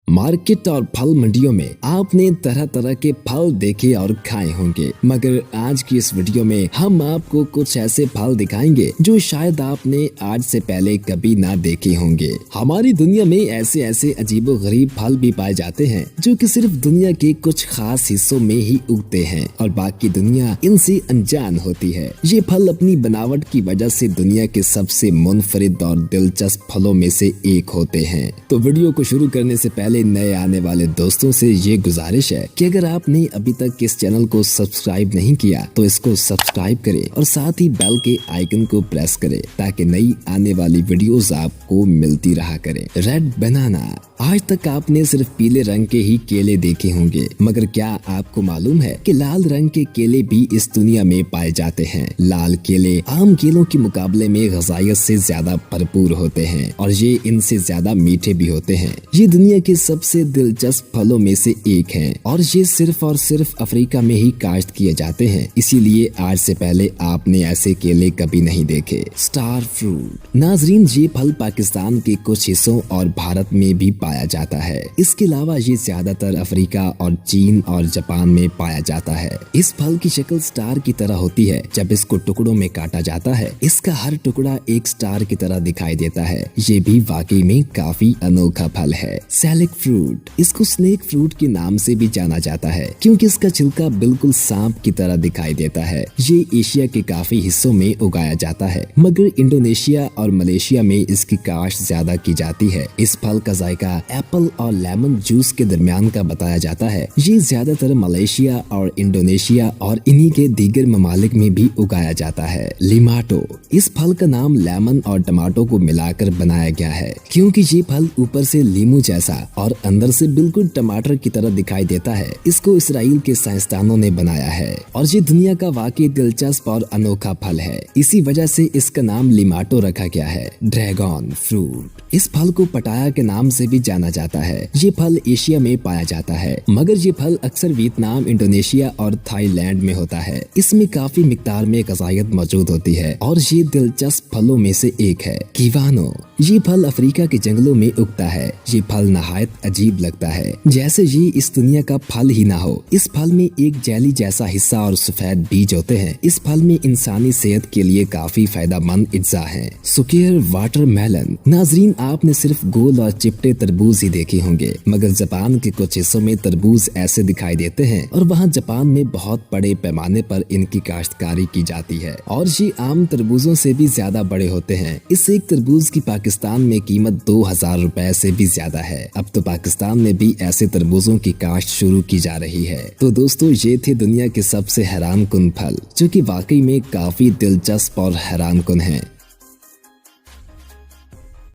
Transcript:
Market और फल मंडियों में आपने तरह तरह के फल देखे और खाए होंगे, मगर आज की इस वीडियो में हम आपको कुछ ऐसे फल दिखाएंगे जो शायद आपने आज से पहले कभी ना देखे होंगे। हमारी दुनिया में ऐसे ऐसे अजीबोगरीब फल भी पाए जाते हैं जो कि सिर्फ दुनिया के कुछ खास हिस्सों में ही उगते हैं और बाकी दुनिया इनसे अनजान होती है। ये फल अपनी बनावट की वजह से दुनिया के सबसे मुनफरिद और दिलचस्प फलों में से एक होते हैं। तो वीडियो को शुरू करने से पहले नए आने वाले दोस्तों से ये गुजारिश है कि अगर आपने अभी तक इस चैनल को सब्सक्राइब नहीं किया तो इसको सब्सक्राइब करें और साथ ही बेल के आइकन को प्रेस करें ताकि नई आने वाली वीडियोस आपको मिलती रहा करें। Red banana. आज तक आपने सिर्फ पीले रंग के ही केले देखे होंगे, मगर क्या आपको मालूम है कि लाल रंग के केले भी इस दुनिया में पाए जाते हैं। लाल केले आम केलों के मुकाबले में ग़िज़ाइयत से ज्यादा भरपूर होते हैं और ये इनसे ज्यादा मीठे भी होते हैं। ये दुनिया के सबसे दिलचस्प फलों में से एक है और ये सिर्फ और सिर्फ अफ्रीका में ही काश्त किए जाते हैं, इसीलिए आज से पहले आपने ऐसे केले कभी नहीं देखे। Star fruit. नाजरीन, ये फल पाकिस्तान के कुछ हिस्सों और भारत में भी पाया जाता है। इसके अलावा ये ज्यादातर अफ्रीका और चीन और जापान में पाया जाता है। इस फल की शक्ल स्टार की तरह होती है। जब इसको टुकड़ों में काटा जाता है इसका हर टुकड़ा एक स्टार की तरह दिखाई देता है। ये भी वाकई में काफी अनोखा फल है। सैलिक फ्रूट। इसको स्नेक फ्रूट के नाम से भी जाना जाता है क्योंकि इसका छिलका बिल्कुल सांप की तरह दिखाई देता है। ये एशिया के काफी हिस्सों में उगाया जाता है, मगर इंडोनेशिया और मलेशिया में इसकी काश्त ज्यादा की जाती है। इस फल का जायका एप्पल और लेमन जूस के दरमियान का बताया जाता है। ये ज्यादातर मलेशिया और इंडोनेशिया और इन्हीं के दीगर ममालिक में भी उगाया जाता है। लिमाटो। इस फल का नाम लेमन और टमाटो को मिलाकर बनाया गया है क्योंकि ये फल ऊपर से लीमू जैसा और अंदर से बिल्कुल टमाटर की तरह दिखाई देता है। इसको इसराइल के साइंसदानों ने बनाया है और ये दुनिया का वाकई दिलचस्प और अनोखा फल है। इसी वजह से इसका नाम लिमाटो रखा गया है। Dragon fruit. इस फल को पटाया के नाम से भी जाना जाता है। ये फल एशिया में पाया जाता है, मगर ये फल अक्सर वियतनाम, इंडोनेशिया और थाईलैंड में होता है। इसमें काफी मिकदार में ग़िज़ाइयत मौजूद होती है और ये दिलचस्प फलों में से एक है। कीवानो। ये फल अफ्रीका के जंगलों में उगता है। ये फल नहायत अजीब लगता है, जैसे ये इस दुनिया का फल ही ना हो। इस फल में एक जेली जैसा हिस्सा और सफेद बीज होते हैं। इस फल में इंसानी सेहत के लिए काफी फायदेमंद अज्जा है। सुकेर वाटरमेलन। नाजरीन, आपने सिर्फ गोल और चिपटे तरबूज ही देखे होंगे, मगर जापान के कुछ हिस्सों में तरबूज ऐसे दिखाई देते हैं और वहाँ जापान में बहुत बड़े पैमाने पर इनकी काश्तकारी की जाती है और ये आम तरबूजों से भी ज्यादा बड़े होते हैं। इस एक तरबूज की पाकिस्तान में कीमत 2000 रुपए से भी ज्यादा है। अब तो पाकिस्तान में भी ऐसे तरबूजों की काश्त शुरू की जा रही है। तो दोस्तों, ये थे दुनिया के सबसे हैरान कुन फल जो कि वाकई में काफी दिलचस्प और हैरान कुन हैं।